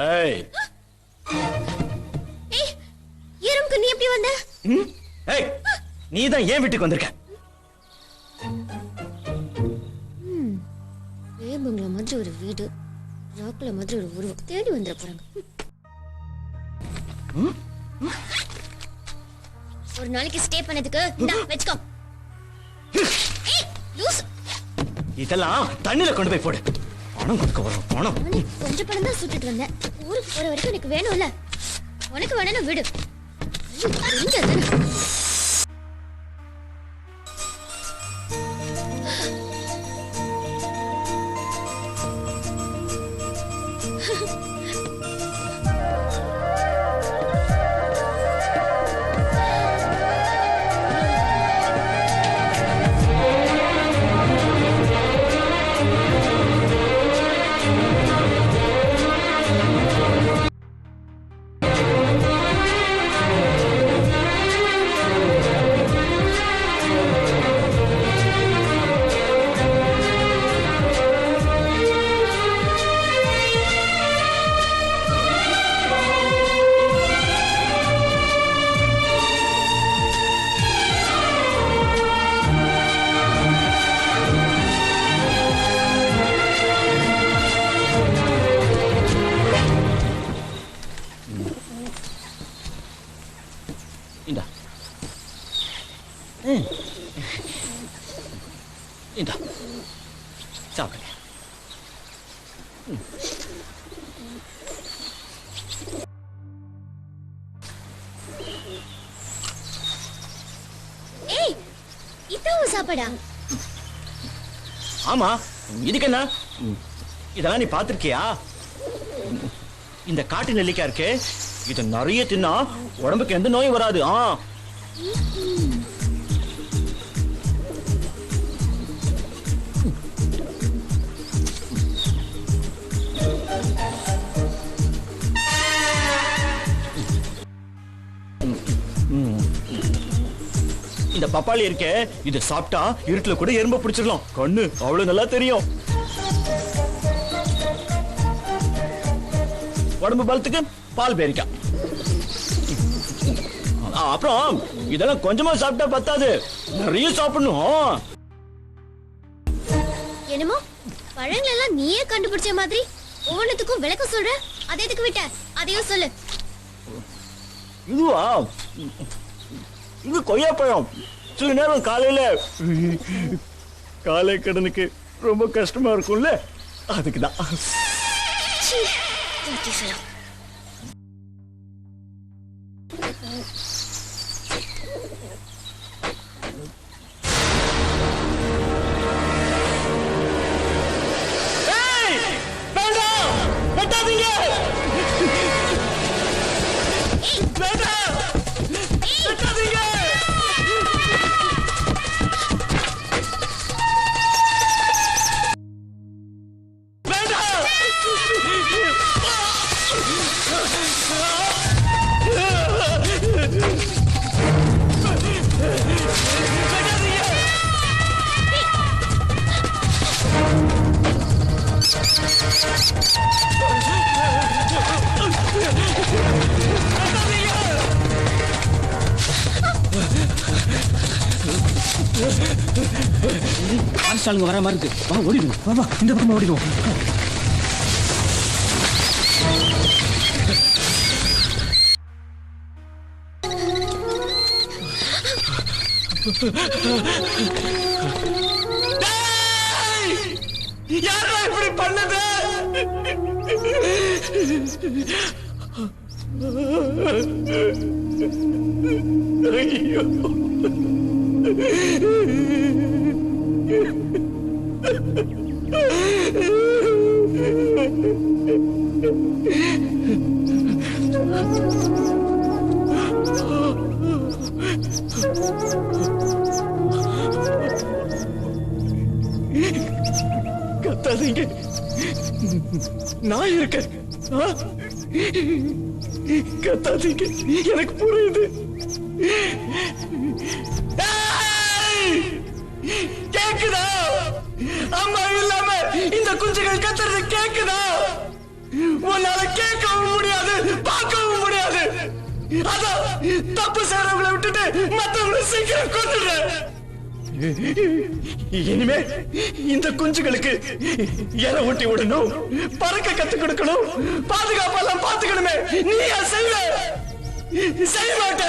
ஏய் ஏய் ஏறும்க்கு நீ எப்படி வந்த? ஏய் நீ தான் ஏன் வீட்டுக்கு வந்திருக்க? ஏபங்கள மாதிரி ஒரு வீடு, ராக்குல மாதிரி ஒரு உருவம் தேடி வந்துட போறாங்க. ஒரு நாளைக்கு ஸ்டே பண்ணதுக்கு இந்தா வெச்சுக்கோ. ஏய் லூஸ். இதெல்லாம் தண்ணில கொண்டு போய் போடு. பணம் கொடுக்க வரும் பணம். கொஞ்சம் பணம் தான் சுட்டுட்டு வந்தேன். ஊருக்கு போற வரைக்கும் எனக்கு வேணும்ல. உனக்கு வேணும்னா விடு. இங்க தான. இந்தா சாப்பிடுங்க. ஏய் இதுவும் சாப்பாடா? ஆமா இதுக்கு என்ன? இதெல்லாம் நீ பாத்திருக்கியா? இந்த காட்டு நெல்லிக்காய் இருக்கு, இது நிறைய தின்னா உடம்புக்கு எந்த நோயும் வராது. இந்த பப்பாளி இருக்கே, இது சாப்பிட்டா இருட்டுல கூட எறும்ப பிடிச்சிடலாம். கண்ணு அவ்வளவு நல்லா தெரியும். உடம்பு பலத்துக்கு பால் பேரிக்காய். அப்புறம் இதெல்லாம் கொஞ்சமா சாப்பிட்டா பத்தாது, நிறைய சாப்பிடணும். என்னமோ பழங்கள் எல்லாம் நீயே கண்டுபிடிச்ச மாதிரி ஒவ்வொன்றுத்துக்கும் விளக்க சொல்ற. அதை எதுக்கு விட்ட? அதையும் சொல்லு. இதுவா? இது கொய்யாப்பழம். சில நேரம் காலையில காலை கடனுக்கு ரொம்ப கஷ்டமா இருக்கும்ல, அதுக்குதான். ஆளுங்க வர மாதிரி இருக்கு. வா ஓடிடுவோம். வா வா இந்த பக்கமா ஓடிடுவோம். யாரா இப்படி பண்ணது? ஐயோ கத்தாதீங்க, நான் இருக்கேன். கத்தாதீங்க, எனக்கு புரியுது. கேக்குதா? அம்மா இல்லாம இந்த குஞ்சுகள் கத்துறது கேக்குதா? உன்னால கேட்க அதான் தப்பு செய்றவங்களை விட்டுட்டு மத்தவங்களை சீக்கிரம் கொன்னுடுறேன். இனிமே இந்த குஞ்சுகளுக்கு இறை ஊட்டி விடணும், பறக்க கத்து கொடுக்கணும், பாதுகாப்பெல்லாம் பாத்துக்கணுமே. நீ செய்ய மாட்ட.